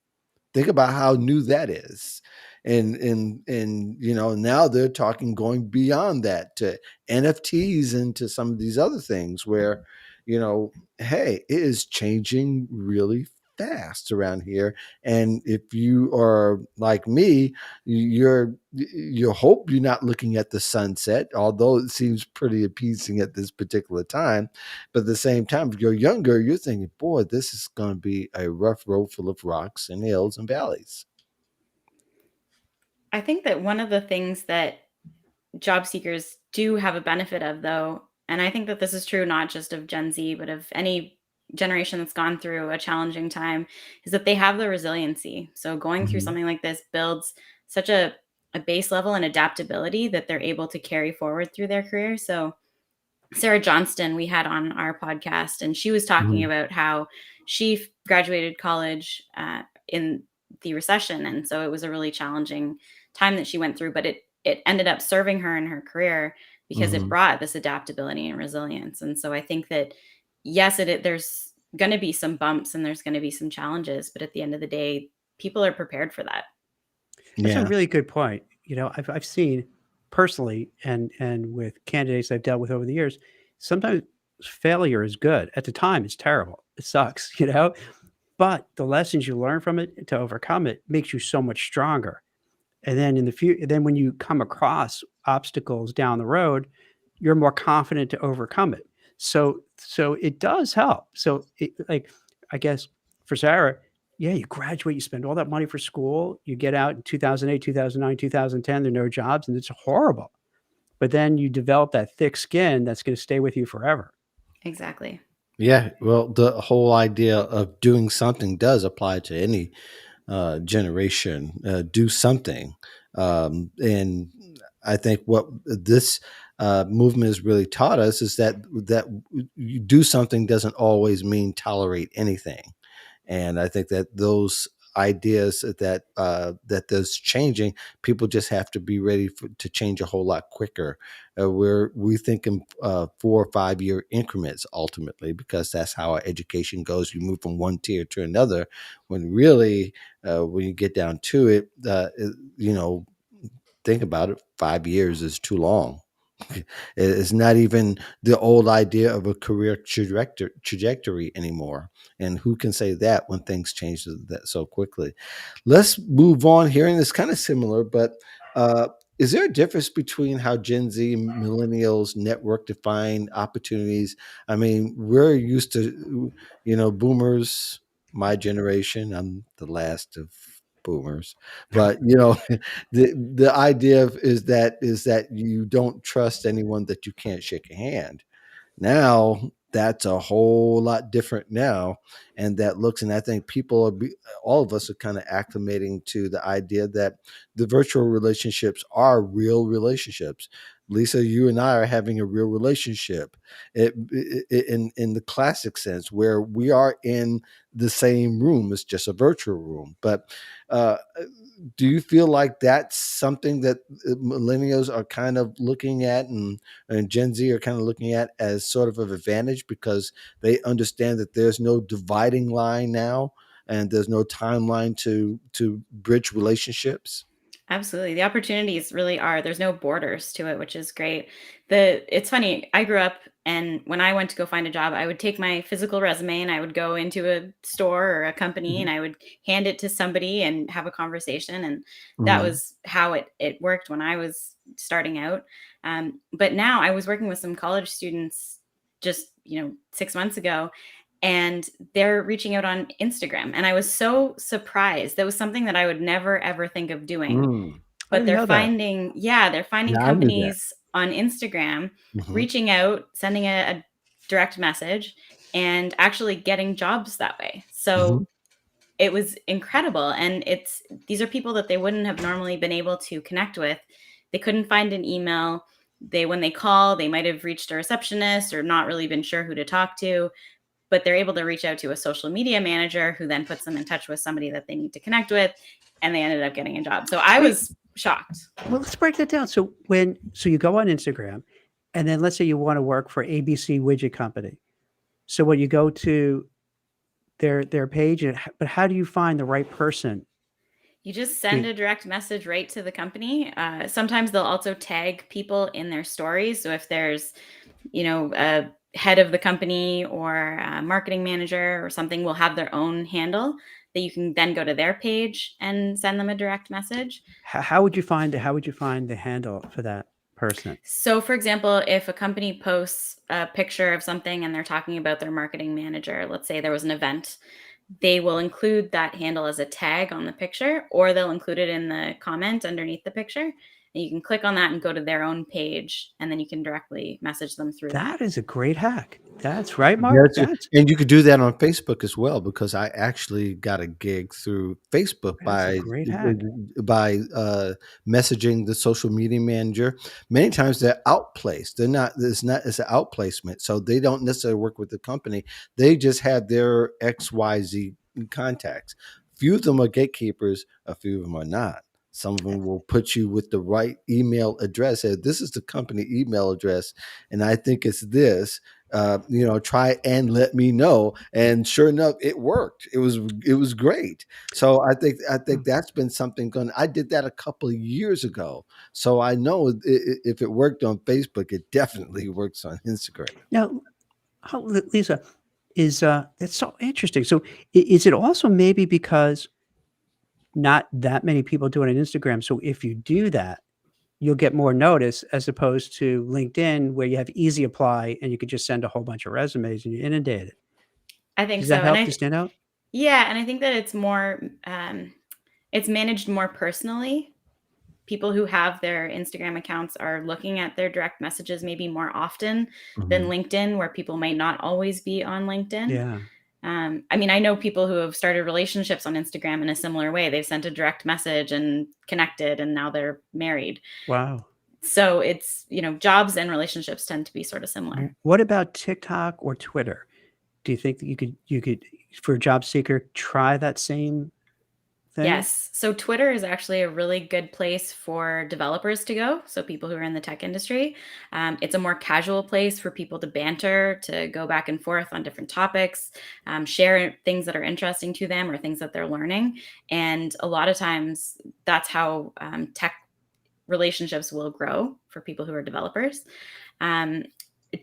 Think about how new that is. And now they're talking going beyond that to NFTs and to some of these other things where, hey, it is changing really fast around here. And if you are like me, you hope you're not looking at the sunset, although it seems pretty appeasing at this particular time. But at the same time, if you're younger, you're thinking, boy, this is going to be a rough road full of rocks and hills and valleys. I think that one of the things that job seekers do have a benefit of, though, and I think that this is true not just of Gen Z, but of any generation that's gone through a challenging time, is that they have the resiliency. So going through Mhm. something like this builds such a base level and adaptability that they're able to carry forward through their career. So Sarah Johnston, we had on our podcast, and she was talking Mhm. about how she graduated college in the recession, and so it was a really challenging time that she went through. But it ended up serving her in her career because it Mhm. brought this adaptability and resilience. And so I think that yes, there's going to be some bumps and there's going to be some challenges, but at the end of the day, people are prepared for that. That's a Yeah. really good point. I've seen personally and with candidates I've dealt with over the years, sometimes failure is good. At the time, it's terrible. It sucks, but the lessons you learn from it to overcome it makes you so much stronger. And then then when you come across obstacles down the road, you're more confident to overcome it. So it does help. So like I guess for Sarah, yeah, you graduate, you spend all that money for school, you get out in 2008, 2009, 2010, there are no jobs, and it's horrible. But then you develop that thick skin that's going to stay with you forever. Exactly. Yeah. Well, the whole idea of doing something does apply to any generation. Do something. And I think what this movement has really taught us is that you do something doesn't always mean tolerate anything. And I think that those ideas that there's changing, people just have to be ready to change a whole lot quicker where we think in 4 or 5 year increments ultimately, because that's how our education goes. You move from one tier to another, when really, when you get down to it, you know, think about it, 5 years is too long. It's not even the old idea of a career trajectory anymore. And who can say that when things change that so quickly? Let's move on here. And it's kind of similar, but is there a difference between how Gen Z and millennials network to find opportunities? I mean, we're used to, boomers, my generation, I'm the last of boomers, but the idea is that you don't trust anyone that you can't shake a hand. Now that's a whole lot different now, and and I think all of us are kind of acclimating to the idea that the virtual relationships are real relationships. Lisa, you and I are having a real relationship, in the classic sense, where we are in the same room. It's just a virtual room, but uh, do you feel like that's something that millennials are kind of looking at, and Gen Z are kind of looking at as sort of an advantage, because they understand that there's no dividing line now, and there's no timeline to bridge relationships? Absolutely. The opportunities really are, there's no borders to it, which is great. It's funny, I grew up and when I went to go find a job, I would take my physical resume and I would go into a store or a company and Mhm. I would hand it to somebody and have a conversation. And that Mhm. was how it worked when I was starting out. But now I was working with some college students just, 6 months ago, and they're reaching out on Instagram. And I was so surprised. That was something that I would never ever think of doing. Mm. I But didn't know that. they're finding Yeah, I knew that. companies on Instagram, Mhm. reaching out, sending a direct message, and actually getting jobs that way. Mhm. So it was incredible. And these are people that they wouldn't have normally been able to connect with. They couldn't find an email. When they call, they might have reached a receptionist or not really been sure who to talk to, but they're able to reach out to a social media manager who then puts them in touch with somebody that they need to connect with, and they ended up getting a job. So I Wait, was shocked. well, let's break that down. So you go on Instagram, and then let's say you want to work for ABC Widget Company. So when you go to their page, but how do you find the right person? You just send To a direct message right to the company. Sometimes they'll also tag people in their stories. So if there's, a head of the company or a marketing manager or something, will have their own handle that you can then go to their page and send them a direct message. how would you find the handle for that person? So, for example, if a company posts a picture of something and they're talking about their marketing manager, let's say there was an event, they will include that handle as a tag on the picture, or they'll include it in the comment underneath the picture. And you can click on that and go to their own page, and then you can directly message them through that. That is a great hack. That's right, Mark. Yes, That's and you could do that on Facebook as well, because I actually got a gig through Facebook that's a great hack. by messaging the social media manager. Many times they're outplaced. They're not. It's an outplacement, so they don't necessarily work with the company. They just have their XYZ contacts. Few of them are gatekeepers. A few of them are not. Some of them will put you with the right email address. Say, this is the company email address, and I think it's this. Try and let me know. And sure enough, it worked. It was great. So I think that's been something going. I did that a couple of years ago, so I know if it worked on Facebook, it definitely works on Instagram. Now, Lisa, it's so interesting. So is it also maybe because not that many people do it on Instagram? So if you do that, you'll get more notice as opposed to LinkedIn, where you have easy apply and you could just send a whole bunch of resumes and you're inundated. I think Does that so. And help you stand out? yeah, and I think that it's managed more personally. People who have their Instagram accounts are looking at their direct messages maybe more often than Mhm. LinkedIn, where people might not always be on LinkedIn. Yeah. I mean, I know people who have started relationships on Instagram in a similar way. They've sent a direct message and connected, and now they're married. Wow. So it's, jobs and relationships tend to be sort of similar. What about TikTok or Twitter? Do you think that you could, for a job seeker, try that same thing? Yes. So Twitter is actually a really good place for developers to go. So people who are in the tech industry. It's a more casual place for people to banter, to go back and forth on different topics, share things that are interesting to them or things that they're learning. And a lot of times that's how tech relationships will grow for people who are developers. Um,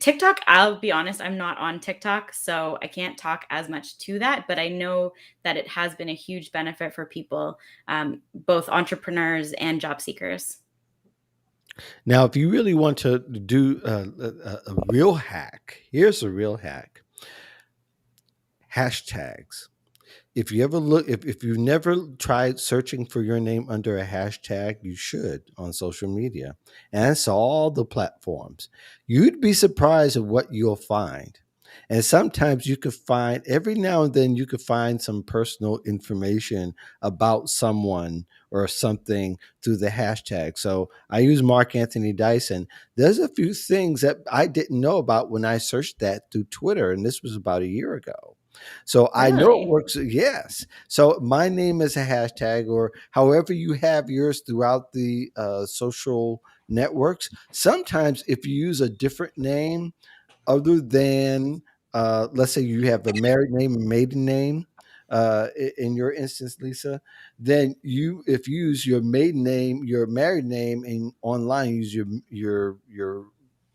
TikTok, I'll be honest, I'm not on TikTok, so I can't talk as much to that, but I know that it has been a huge benefit for people, both entrepreneurs and job seekers. Now, if you really want to do a real hack, here's a real hack: hashtags. If you ever look, if you've never tried searching for your name under a hashtag, you should on social media. And it's all the platforms. You'd be surprised at what you'll find. And sometimes you could find, every now and then, you could find some personal information about someone or something through the hashtag. So I use Mark Anthony Dyson. There's a few things that I didn't know about when I searched that through Twitter. And this was about a year ago. So I know it Really? works. Yes. So my name is a hashtag, or however you have yours throughout the social networks. Sometimes if you use a different name other than, let's say you have a married name and maiden name, in your instance, Lisa, then if you use your maiden name, your married name, and online use your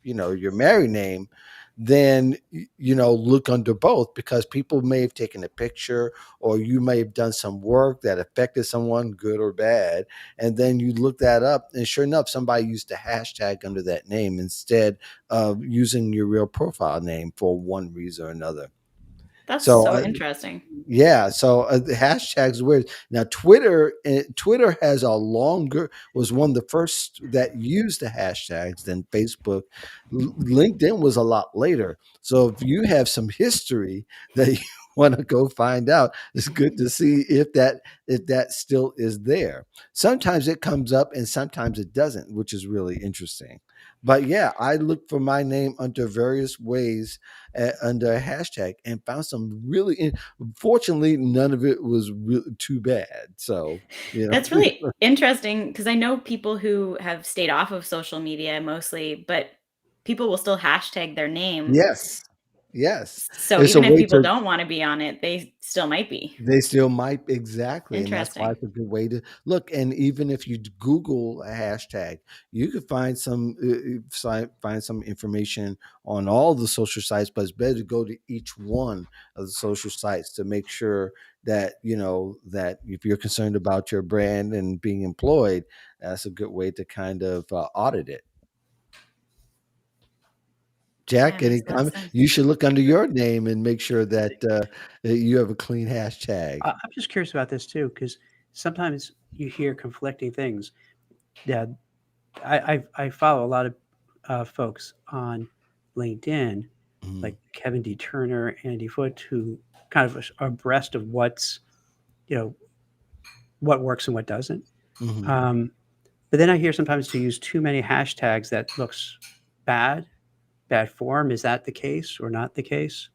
married name, then look under both, because people may have taken a picture, or you may have done some work that affected someone, good or bad, and then you look that up, and sure enough, somebody used a hashtag under that name instead of using your real profile name for one reason or another. That's So so interesting. yeah, so the hashtags weird. Now Twitter has a longer, was one of the first that used the hashtags than Facebook. LinkedIn was a lot later. So if you have some history that you want to go find out, it's good to see if that still is there. Sometimes it comes up and sometimes it doesn't, which is really interesting. But yeah, I look for my name under various ways, under a hashtag, and found some really. Fortunately, none of it was too bad. So That's really interesting because I know people who have stayed off of social media mostly, but people will still hashtag their name. yes, yes, So it's a even if way people to. don't want to be on it, they still might be. They still might, exactly, and that's why Interesting. it's a good way to look. And even if you Google a hashtag, you could find find some information on all the social sites. But it's better to go to each one of the social sites to make sure that that if you're concerned about your brand and being employed, that's a good way to kind of audit it. Yeah, Jack, it any makes a lot of comment? sense. You should look under your name and make sure that you have a clean hashtag. I'm just curious about this too, because sometimes you hear conflicting things. Yeah, I follow a lot of folks on LinkedIn, Mhm, like Kevin D. Turner, Andy Foote, who kind of are abreast of you know what works and what doesn't. mhm. Um, but then I hear sometimes to use too many hashtags that looks bad, bad form. Is that the case or not the case?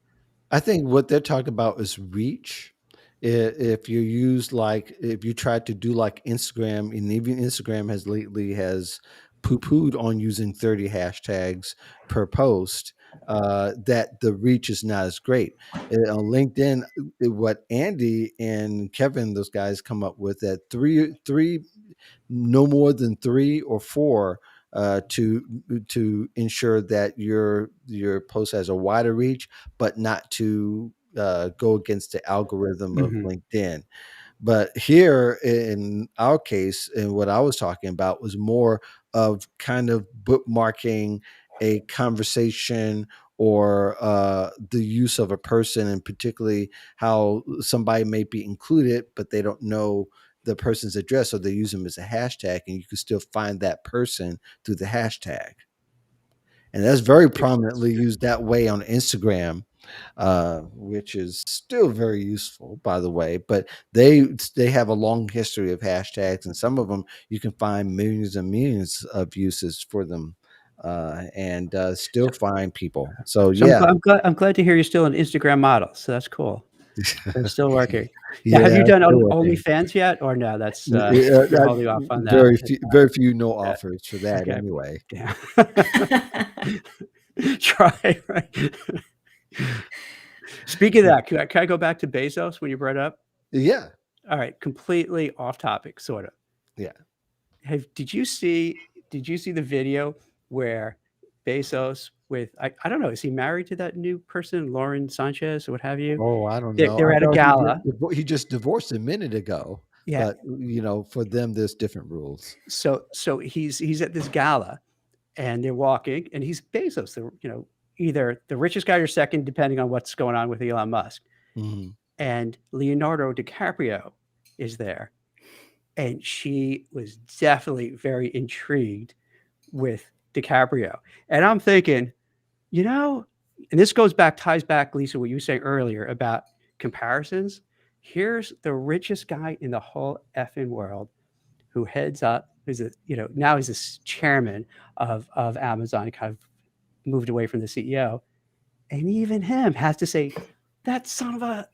I think what they're talking about is reach. If you use, like, if you try to do like Instagram, and even Instagram has poo-pooed on using 30 hashtags per post, that the reach is not as great. On LinkedIn, what Andy and Kevin, those guys, come up with, that three, no more than three or four, to ensure that your post has a wider reach, but not to go against the algorithm of Hmm. LinkedIn. But here in our case, and what I was talking about was more of kind of bookmarking a conversation, or the use of a person, and particularly how somebody may be included, but they don't know the person's address, so they use them as a hashtag, and you can still find that person through the hashtag. And that's very Makes sense. prominently used that way on Instagram, which is still very useful, by the way. But they have a long history of hashtags, and some of them you can find millions and millions of uses for them, and still So, find people. So so yeah, I'm glad to hear you're still an Instagram model. So that's cool. They're still working. Now, have Yeah, you done still on working. OnlyFans yet, or no? That's you're I holding off on that. very few no Yeah. offers for that Okay. anyway. Yeah. Try, right? Speaking of that, can I go back to Bezos when you brought it up? Yeah, All right, completely off topic, sort of. yeah. Did you see the video where Bezos with I don't know, is he married to that new person, Lauren Sanchez or what have you? Oh, I don't They're, know. they're I at a know gala. he just divorced a minute ago, Yeah. but for them, there's different rules. So he's at this gala and they're walking and he's Bezos, either the richest guy or second, depending on what's going on with Elon Musk. Hmm. And Leonardo DiCaprio is there. And she was definitely very intrigued with DiCaprio. And I'm thinking, and this ties back, Lisa, what you were saying earlier about comparisons. Here's the richest guy in the whole effing world who heads up, now he's this chairman of Amazon, kind of moved away from the CEO. And even him has to say, that son of a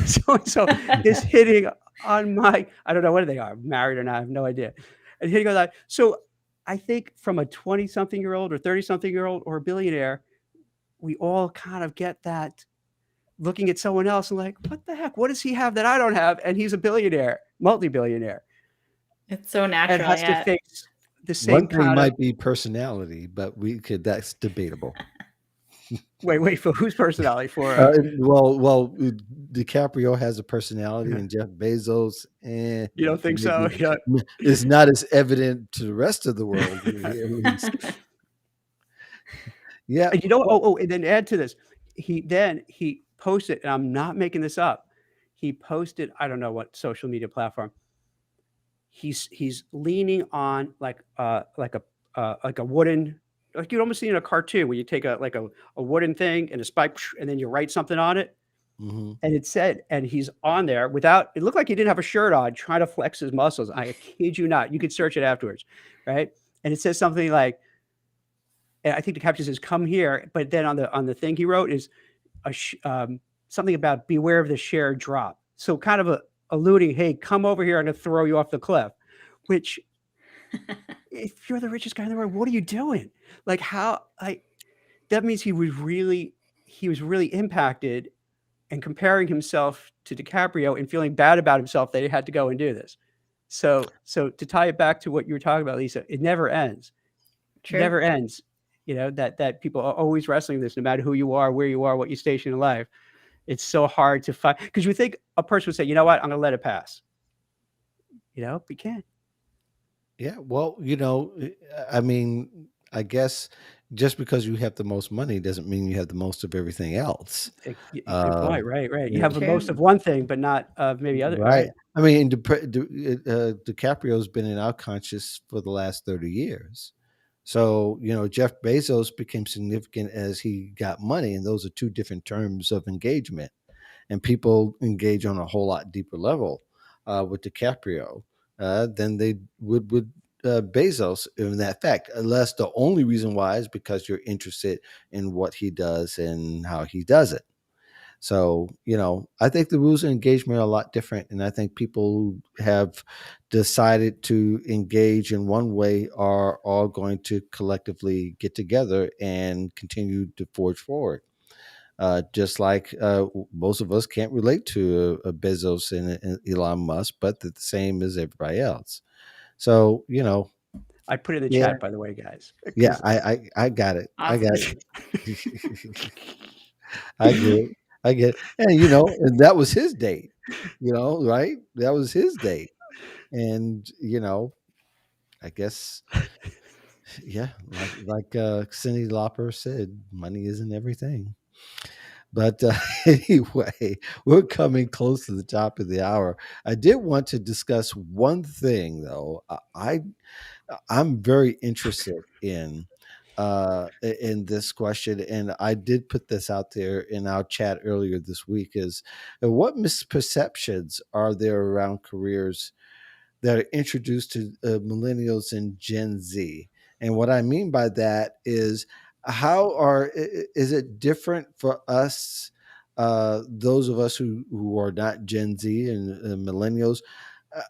so and so is hitting on I don't know whether they are married or not, I have no idea. And here he goes, so I think from a 20-something-year-old or 30-something-year-old or a billionaire, we all kind of get that looking at someone else and like, what the heck? What does he have that I don't have? And he's a billionaire, multi-billionaire. It's so And natural. has to Yeah. face the same One thing kind of might be personality, but that's debatable. wait for whose personality for Well, DiCaprio has a personality, and Jeff Bezos, you don't think so? maybe is not as evident to the rest of the world, at least. Yeah. And and then add to this, he posted, and I'm not making this up. He posted, I don't know what social media platform. He's leaning on like a wooden, like you'd almost see in a cartoon where you take a wooden thing and a spike and then you write something on it. Mm-hmm. And it said, and he's on there it looked like he didn't have a shirt on, trying to flex his muscles. I kid you not. You could search it afterwards, right? And it says something like, and I think the caption says, "Come here," but then on the thing he wrote is something about beware of the share drop. So kind of alluding, hey, come over here, I'm going to throw you off the cliff. Which, if you're the richest guy in the world, what are you doing? Like that means he was really impacted and comparing himself to DiCaprio and feeling bad about himself that he had to go and do this. So to tie it back to what you were talking about, Lisa, it never ends. True. It never ends. That people are always wrestling this, no matter who you are, where you are, what you station in life. It's so hard to find, because you think a person would say, you know what, I'm going to let it pass. But you can't. Yeah. Well, I mean, I guess just because you have the most money doesn't mean you have the most of everything else. Good point. Right. You Yeah. have the most of one thing, but not of maybe other. Right. Right. I mean, DiCaprio's been in our conscious for the last 30 years. So, Jeff Bezos became significant as he got money, and those are two different terms of engagement. And people engage on a whole lot deeper level with DiCaprio than they would with Bezos in that fact. Unless the only reason why is because you're interested in what he does and how he does it. So, I think the rules of engagement are a lot different. And I think people who have decided to engage in one way are all going to collectively get together and continue to forge forward. Just like most of us can't relate to Bezos and Elon Musk, but they're the same as everybody else. So, I put it in the yeah, chat, by the way, guys. yeah, I got it. I got Awesome. it. I get it. I get it. And and that was his date, right? That was his date. And, I guess, yeah, like Cyndi Lauper said, money isn't everything. But anyway, we're coming close to the top of the hour. I did want to discuss one thing, though. I'm very interested in this question, and I did put this out there in our chat earlier this week. Is what misperceptions are there around careers that are introduced to millennials and Gen Z? And what I mean by that is, is it different for us those of us who are not Gen Z and millennials, uh,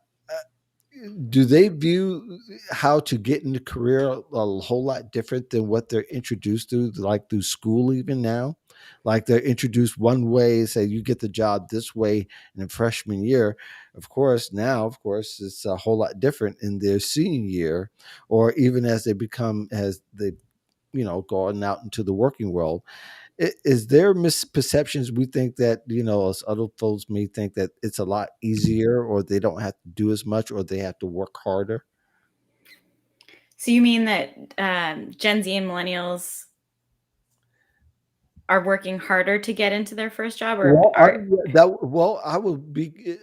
do they view how to get into career a whole lot different than what they're introduced to, like through school even now? Like they're introduced one way, say you get the job this way in the freshman year. Of course, now, of course, it's a whole lot different in their senior year, or even as they become, as they, going out into the working world. Is there misperceptions we think that, as other folks may think that it's a lot easier, or they don't have to do as much, or they have to work harder? So you mean that Gen Z and millennials are working harder to get into their first job, or Well, are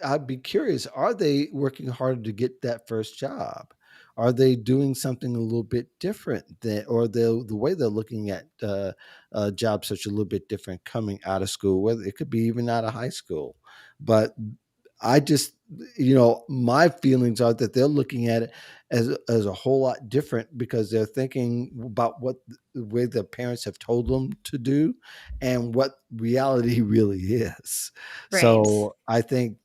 I'd be curious. Are they working harder to get that first job? Are they doing something a little bit different than, or the way they're looking at job search a little bit different coming out of school? Whether it could be even out of high school, but I just, my feelings are that they're looking at it as a whole lot different, because they're thinking about what the way their parents have told them to do and what reality really is. right? So I think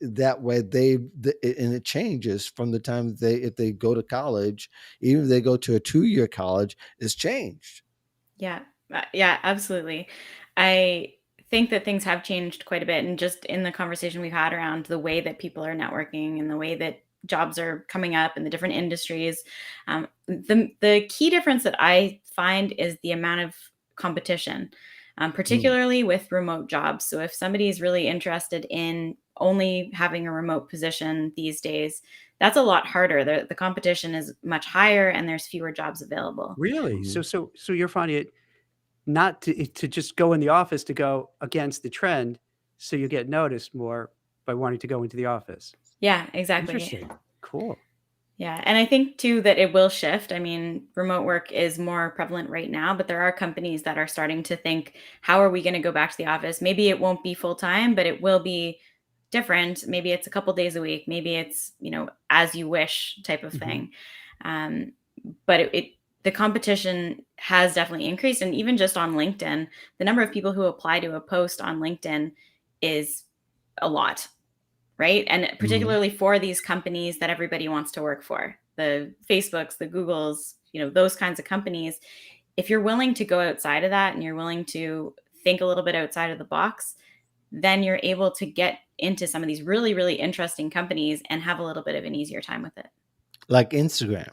that way and it changes from the time they, if they go to college, even if they go to a 2-year college, it's changed. Yeah. Yeah, absolutely. I think that things have changed quite a bit. And just in the conversation we've had around the way that people are networking and the way that jobs are coming up in the different industries, the key difference that I find is the amount of competition, Mm. particularly with remote jobs. So if somebody is really interested in only having a remote position these days, that's a lot harder. The competition is much higher and there's fewer jobs available. Really? Mhm. So you're finding it not to just go in the office to go against the trend, so you get noticed more by wanting to go into the office. Yeah, exactly. Interesting. Cool. Yeah, and I think too that it will shift. I mean, remote work is more prevalent right now, but there are companies that are starting to think, how are we going to go back to the office? Maybe it won't be full time, but it will be different. Maybe it's a couple days a week. Maybe it's, as you wish type of Mhm. thing. Um, but the competition has definitely increased. And even just on LinkedIn, the number of people who apply to a post on LinkedIn is a lot, right? And Mhm. particularly for these companies that everybody wants to work for, the Facebooks, the Googles, those kinds of companies. If you're willing to go outside of that and you're willing to think a little bit outside of the box, then you're able to get into some of these really, really interesting companies and have a little bit of an easier time with it. Like Instagram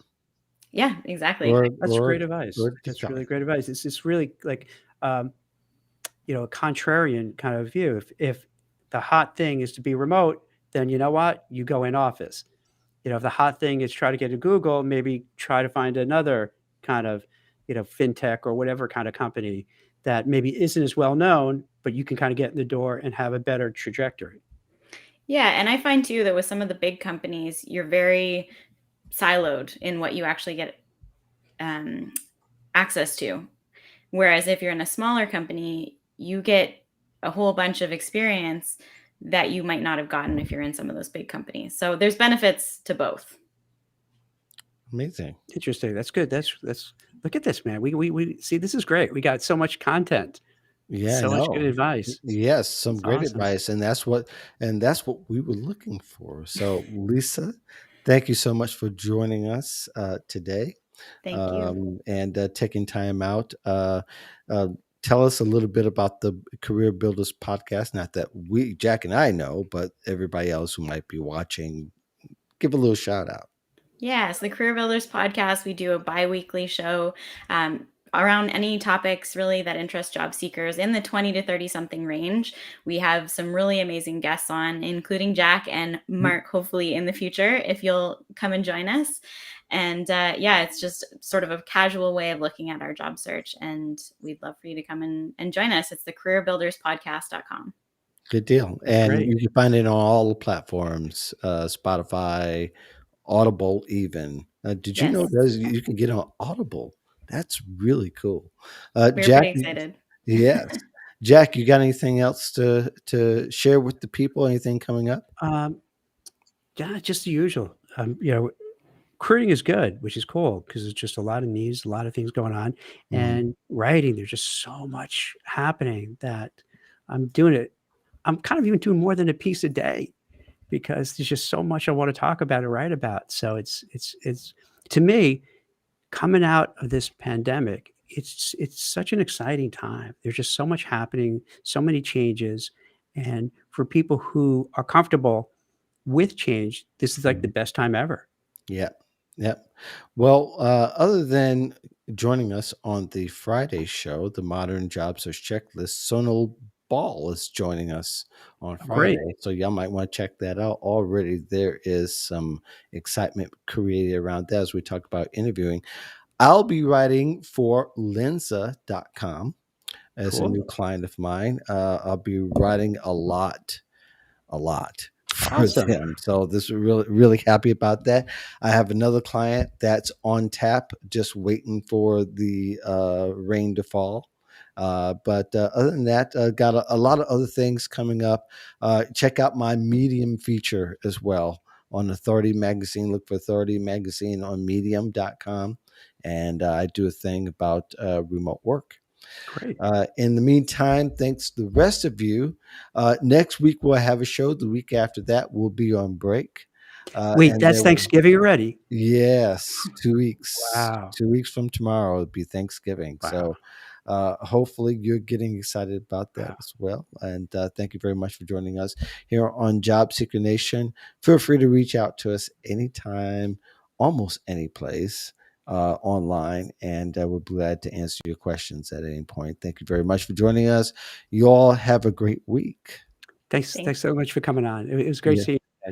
Yeah, exactly. or That's or great advice. or That's TikTok. really great advice. It's really like, um, a contrarian kind of view. If the hot thing is to be remote, then you know what? You go in office. If the hot thing is try to get to Google, maybe try to find another kind of, fintech or whatever kind of company that maybe isn't as well known, but you can kind of get in the door and have a better trajectory. Yeah, and I find too that with some of the big companies, you're very siloed in what you actually get um, access to. Whereas if you're in a smaller company, you get a whole bunch of experience that you might not have gotten if you're in some of those big companies. So there's benefits to both. Amazing. Interesting. That's good. That's look at this, man. We see this is great. We got so much content, Yeah, so much good no. advice. Yes, some It's great awesome. advice, and that's what we were looking for. So, Lisa, thank you so much for joining us today, Thank you. and taking time out. Uh, Tell us a little bit about the Career Builders podcast. Not that Jack and I know, but everybody else who might be watching, give a little shout out. Yes, the Career Builders podcast, we do a bi-weekly show around any topics really that interest job seekers in the 20 to 30 something range. We have some really amazing guests on, including Jack and Mark, hopefully in the future, if you'll come and join us. And yeah, it's just sort of a casual way of looking at our job search. And we'd love for you to come and join us. It's the careerbuilderspodcast.com. Good deal. That's And great. you can find it on all the platforms, Spotify, Audible even. Did you know Yes, there's you can get on Audible? That's really cool. we're Jack, pretty excited. yes. Jack, you got anything else to share with the people? Anything coming up? Um, yeah, just the usual. Recruiting is good, which is cool because there's just a lot of needs, a lot of things going on. Mhm. And writing, there's just so much happening that I'm doing it. I'm kind of even doing more than a piece a day because there's just so much I want to talk about and write about. So it's to me, coming out of this pandemic, it's such an exciting time. There's just so much happening, so many changes, and for people who are comfortable with change, this is like the Mhm. best time ever. Yeah. Yep. Well, other than joining us on the Friday show, the Modern Job Search Checklist, Sonal Ball is joining us on Oh, great, Friday. So y'all might want to check that out. Already there is some excitement created around that as we talk about interviewing. I'll be writing for Lenza.com as a cool, new client of mine. I'll be writing a lot for awesome, them. So this is really happy about that. I have another client that's on tap, just waiting for the rain to fall. But other than that, got a lot of other things coming up. Check out my Medium feature as well on Authority Magazine. Look for Authority Magazine on medium.com. And I do a thing about remote work. great. In the meantime, thanks to the rest of you. Next week we'll have a show. The week after that we'll be on break, Wait, and that's then Thanksgiving already? yes, 2 weeks. Wow, 2 weeks from tomorrow will be Thanksgiving. wow, So hopefully you're getting excited about that wow. as well. And thank you very much for joining us here on Job Seeker Nation. Feel free to reach out to us anytime, almost any place online, and we're glad to answer your questions at any point. Thank you very much for joining us. You all have a great week. Thanks Thank so much for coming on. It was great Yeah. seeing